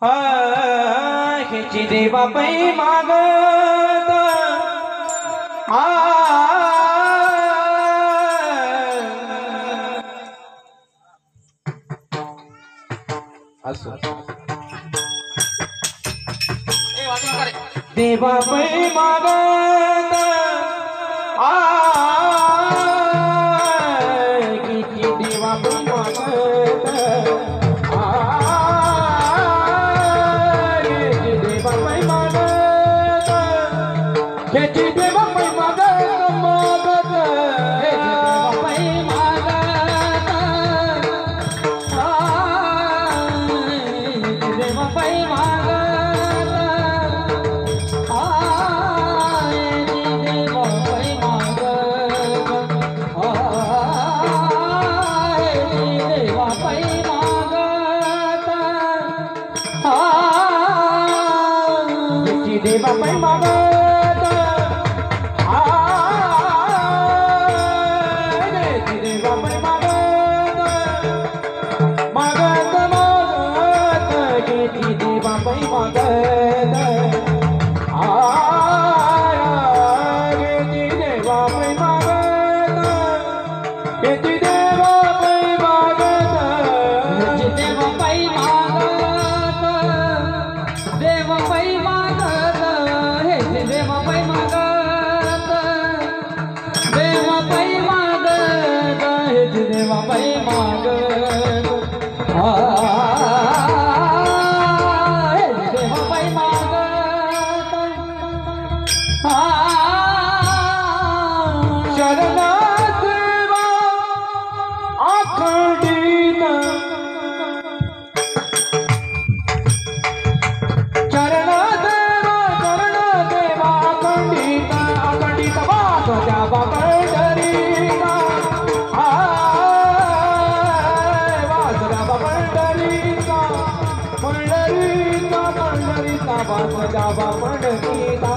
ह्याची देवा पै मागत असो देवा पै मागत ह्याची देवा पै मागत ह्याची देवा पै मागत मागत देवा पै मागत देवा पै मागत देवा पै मागत ह्याची देवा पै मागत जावा पंढरीचा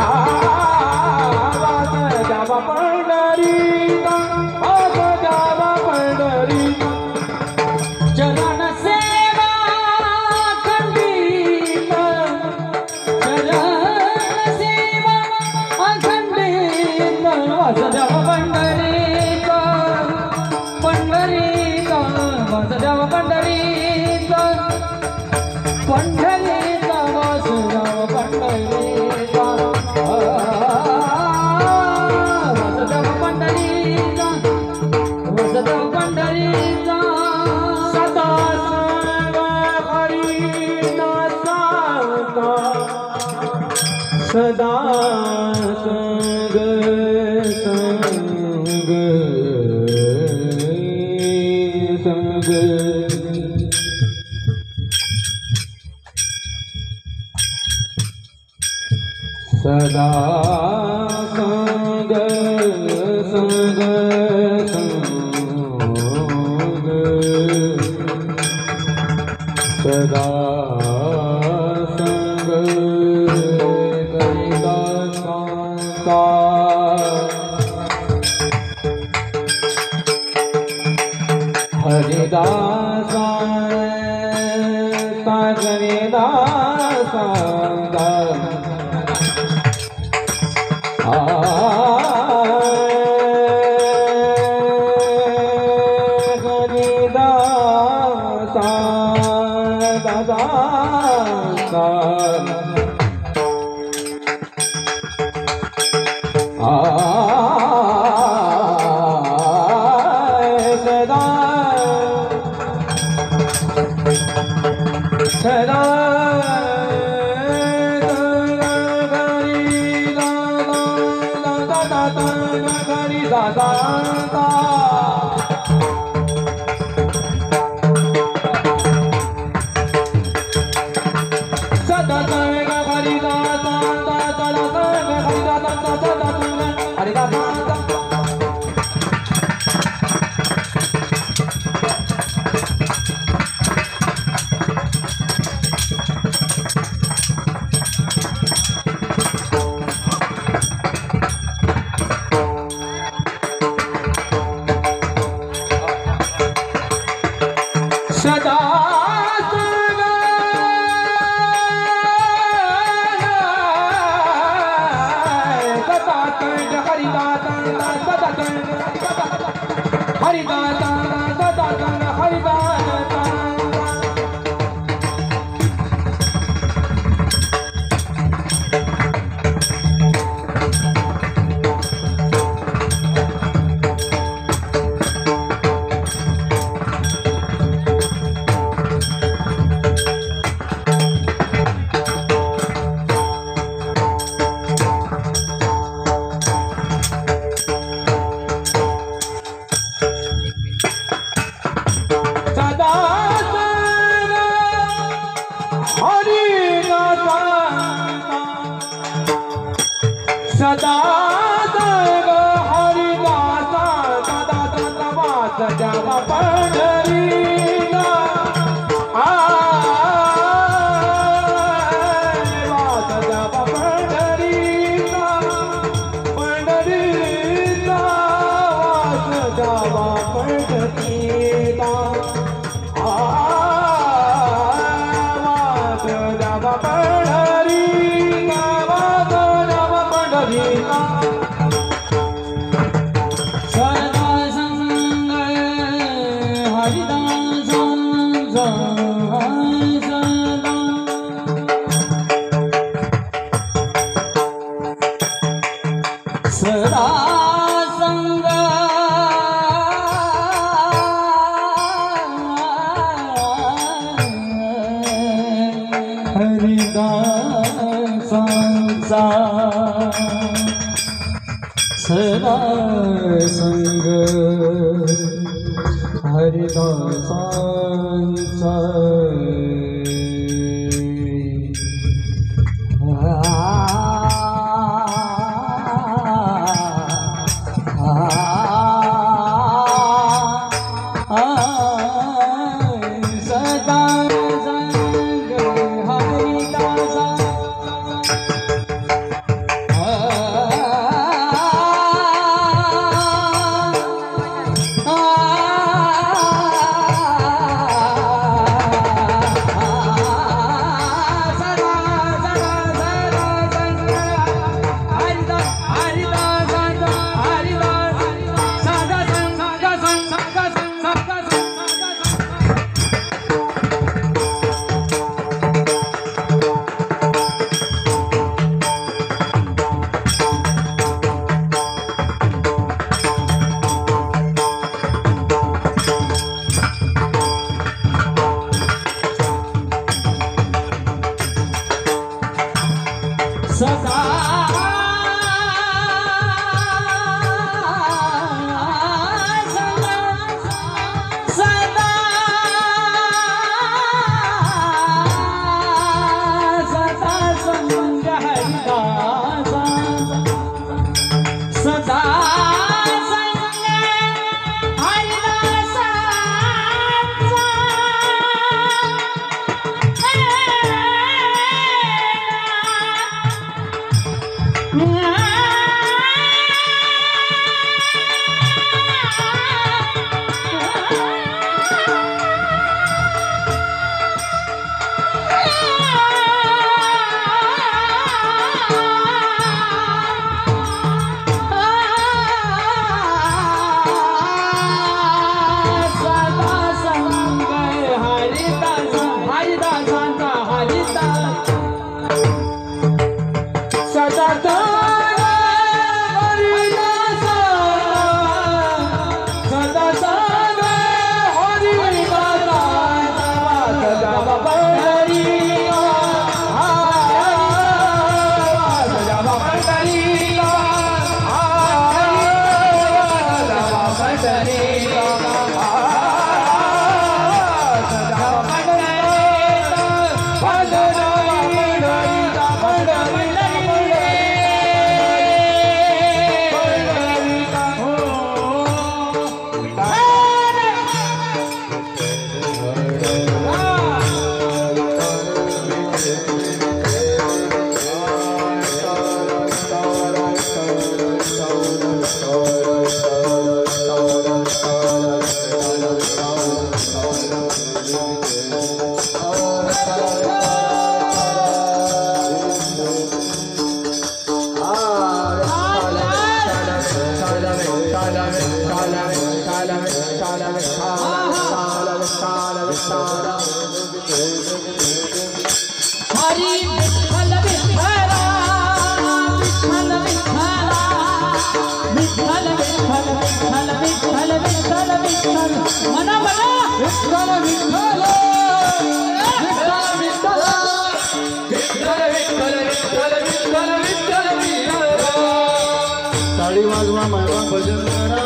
आवाज जावा पंढरीचा आवाज जावा पंढरीचा चरण सेवा अखंडित चरण सेवा अखंडित आवाज जावा पंढरीचा पंढरीचा आवाज जावा पंढरीचा पंढरी सदा संग संग संग सदा संग संग संग सदा हरिदासा हरिदासा हरिदासा दादा सदा सदा संग हरिदासा सदा सतवास जब पंढरीला वास जब पंढरीला पंढरीला वास जब पंढरीला वास जब पंढरीला वास जब पंढरीला सदा संग हरिदासांचा सदा संग हरिदासांचा सदा संग हरिदासांचा सदा संग हरिदासा हरी विठ्ठल विठ्ठला विठ्ठल विठ्ठला विठ्ठल विठ्ठल विठ्ठल विठ्ठल विठ्ठल विठ्ठल मना मना विठ्ठल विठ्ठल विठ्ठल विठ्ठल विठ्ठल विठ्ठल विठ्ठल विठ्ठल ताळी वाजवा महिमा भजन करा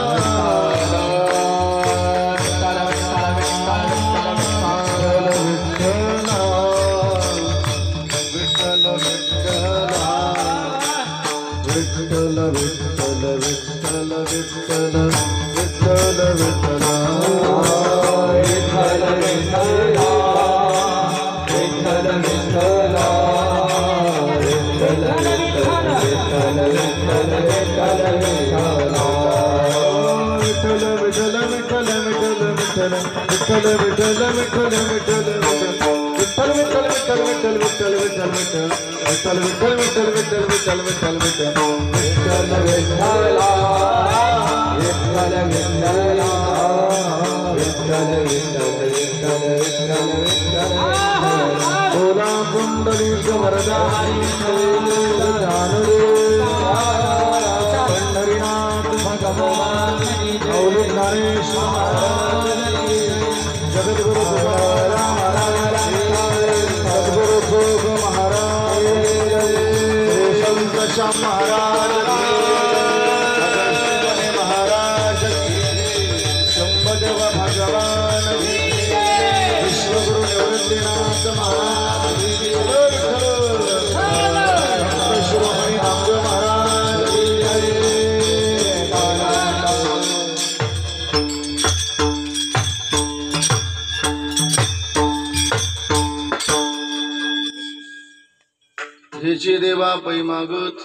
बोला कुंडलीक वरदा पंढरीनाथ भगवान औली ज्ञानेश्वर जगद्गुरु सद्गुरु भोग महाराज संत श्याम महाराज महाराज शंभदेव भगवान विश्वगुरु निवृत्तीनाथ महाराज शिरोमणी नामदेव महाराज हेचे देवा पै मागत